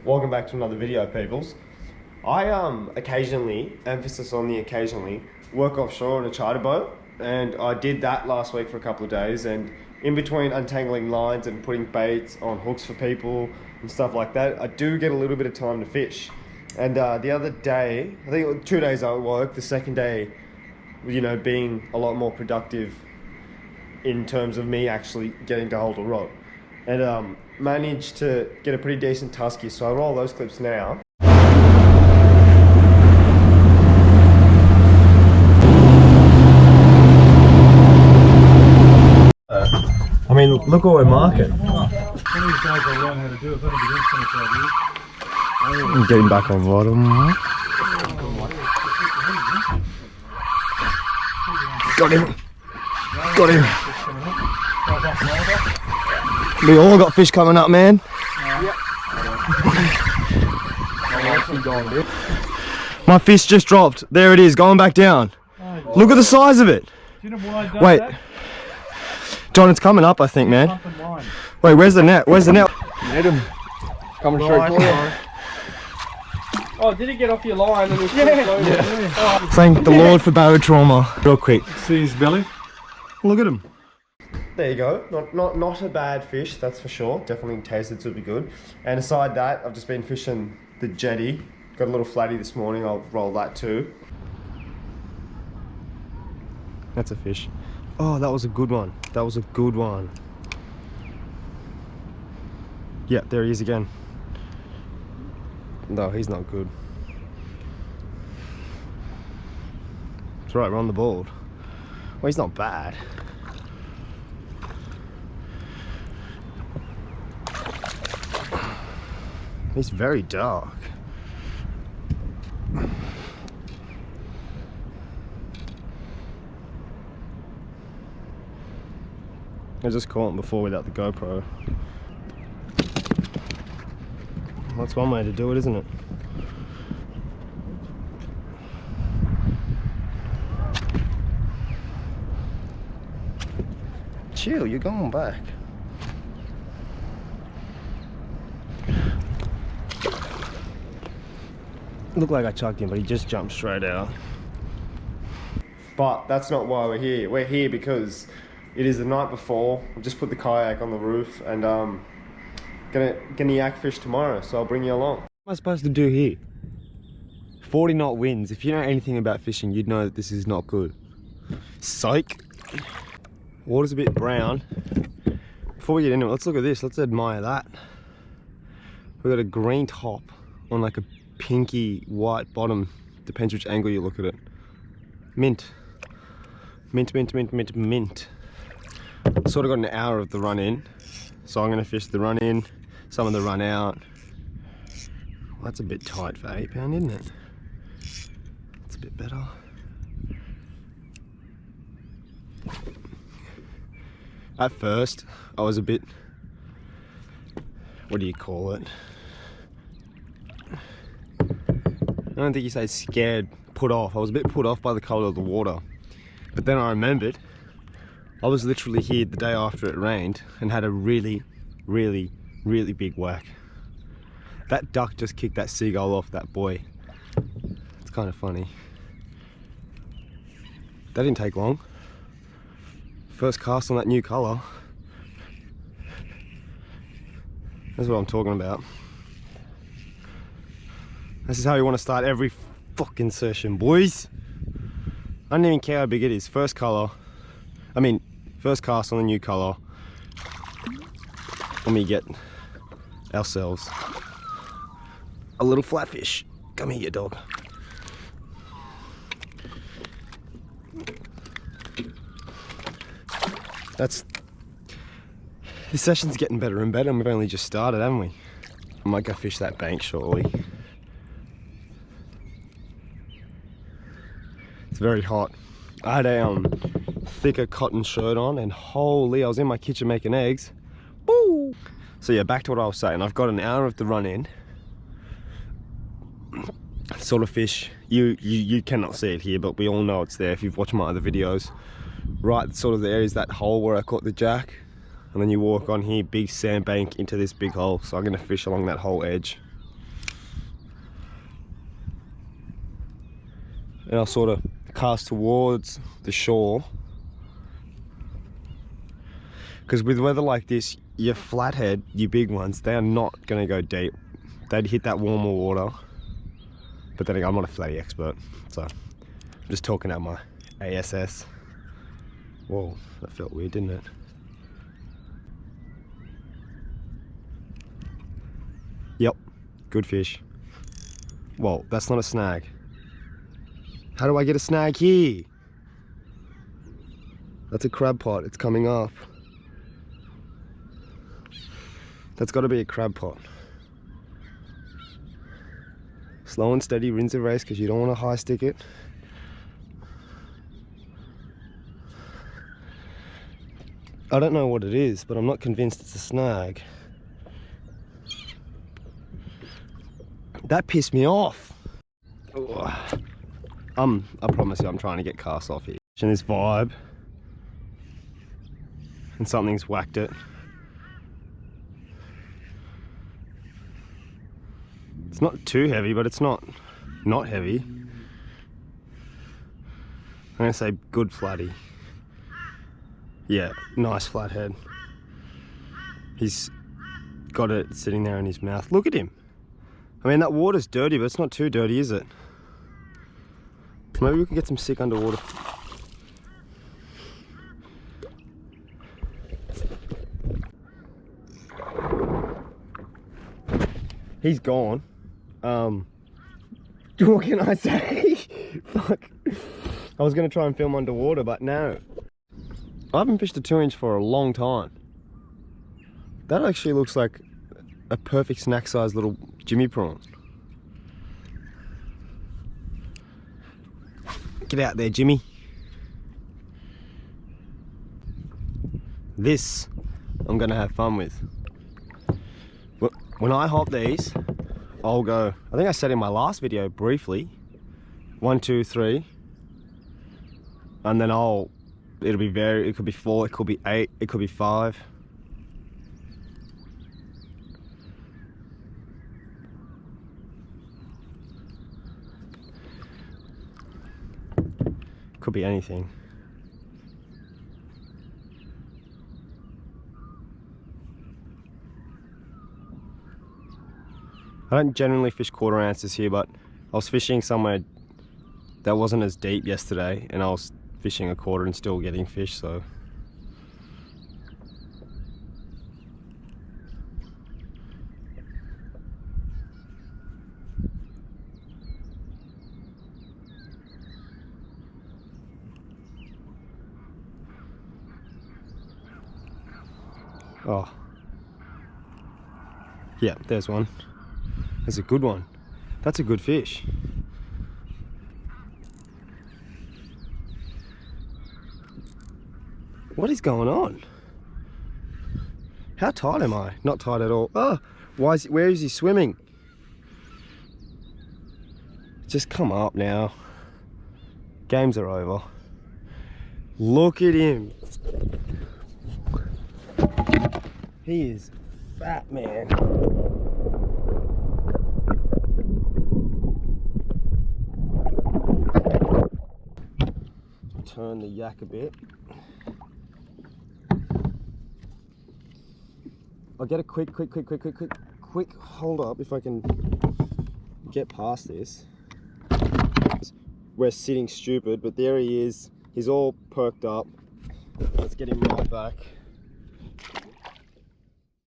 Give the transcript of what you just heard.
Welcome back to another video, peoples. I occasionally, emphasis on the occasionally, work offshore on a charter boat, and I did that last week for a couple of days, and in between untangling lines and putting baits on hooks for people and stuff like that, I do get a little bit of time to fish. And the other day, I think 2 days I worked, the second day, you know, being a lot more productive in terms of me actually getting to hold a rod. And managed to get a pretty decent tusky, so I'll roll those clips now. I mean, look what we're marking. I'm getting back on bottom. Got him. Got him. We all got fish coming up, man. My fish just dropped. There it is, going back down. Look at the size of it. Wait. John, it's coming up, I think, man. Wait, where's the net? Where's the net? Hit him. Coming straight for you. Oh, did he get off your line? And yeah. Thank the Lord for barotrauma. Real quick. See his belly? Look at him. There you go. Not a bad fish, that's for sure. Definitely tasted super good. And aside that, I've just been fishing the jetty. Got a little flatty this morning. I'll roll that too. That's a fish. Oh, that was a good one. That was a good one. Yeah, there he is again. No, he's not good. That's right, we're on the board. Well, he's not bad. He's very dark. I just caught him before without the GoPro. That's one way to do it, isn't it? Chill, you're going back. Looked like I chucked him, but he just jumped straight out. But that's not why we're here. We're here because it is the night before. I've just put the kayak on the roof and gonna yak fish tomorrow, so I'll bring you along. What am I supposed to do here? 40 knot winds. If you know anything about fishing, you'd know that this is not good. Psych. Water's a bit brown. Before we get into it, let's look at this. Let's admire that. We've got a green top on like a pinky white bottom. Depends which angle you look at it. Mint. Mint, mint, mint, mint, mint. Sort of got an hour of the run in, so I'm going to fish the run in, some of the run out. Well, that's a bit tight for 8 pound, isn't it? It's a bit better. At first, I was a bit, what do you call it? I don't think you say scared, put off. I was a bit put off by the colour of the water. But then I remembered, I was literally here the day after it rained and had a really, really, really big whack. That duck just kicked that seagull off that buoy. It's kind of funny. That didn't take long. First cast on that new colour. That's what I'm talking about. This is how you want to start every fucking session, boys. I don't even care how big it is. First colour. First cast on the new colour. Let me get ourselves a little flatfish. Come here, you dog. This session's getting better and better, and we've only just started, haven't we? I might go fish that bank shortly. It's very hot. I had a thicker cotton shirt on, and holy, I was in my kitchen making eggs. Woo! So yeah, back to what I was saying. I've got an hour of the run in. Sort of fish, you cannot see it here, but we all know it's there if you've watched my other videos. Right sort of there is that hole where I caught the jack, and then you walk on here, big sandbank into this big hole. So I'm going to fish along that whole edge. and I'll sort of cast towards the shore. Because with weather like this, your flathead, your big ones, they are not going to go deep. They'd hit that warmer water. But then again, I'm not a flatty expert, so I'm just talking out my ASS. Whoa, that felt weird, didn't it? Yep, good fish. Whoa, that's not a snag. How do I get a snag here? That's a crab pot, it's coming up. That's got to be a crab pot. Slow and steady, rinse and race, because you don't want to high stick it. I don't know what it is, but I'm not convinced it's a snag. That pissed me off. I promise you, I'm trying to get cast off here. And this vibe, and something's whacked it. It's not too heavy, but it's not heavy. I'm gonna say good flatty. Yeah, nice flathead. He's got it sitting there in his mouth. Look at him. I mean, that water's dirty, but it's not too dirty, is it? Maybe we can get some sick underwater. He's gone. What can I say? Fuck. I was gonna try and film underwater, but no. I haven't fished a 2-inch for a long time. That actually looks like a perfect snack size little Jimmy prawn. Get out there, Jimmy. This I'm gonna have fun with. When I hop these, I'll go, I think I said in my last video briefly, 1, 2, 3, and then it'll be it could be 4, it could be 8, it could be 5. Could be anything. I don't generally fish quarter ounces here, but I was fishing somewhere that wasn't as deep yesterday, and I was fishing a quarter and still getting fish, so. Oh. Yeah, there's one. That's a good one. That's a good fish. What is going on? How tight am I? Not tight at all. Oh, where is he swimming? Just come up now. Games are over. Look at him. He is fat, man. Turn the yak a bit. I'll get a quick hold up if I can get past this. We're sitting stupid, but there he is. He's all perked up. Let's get him right back.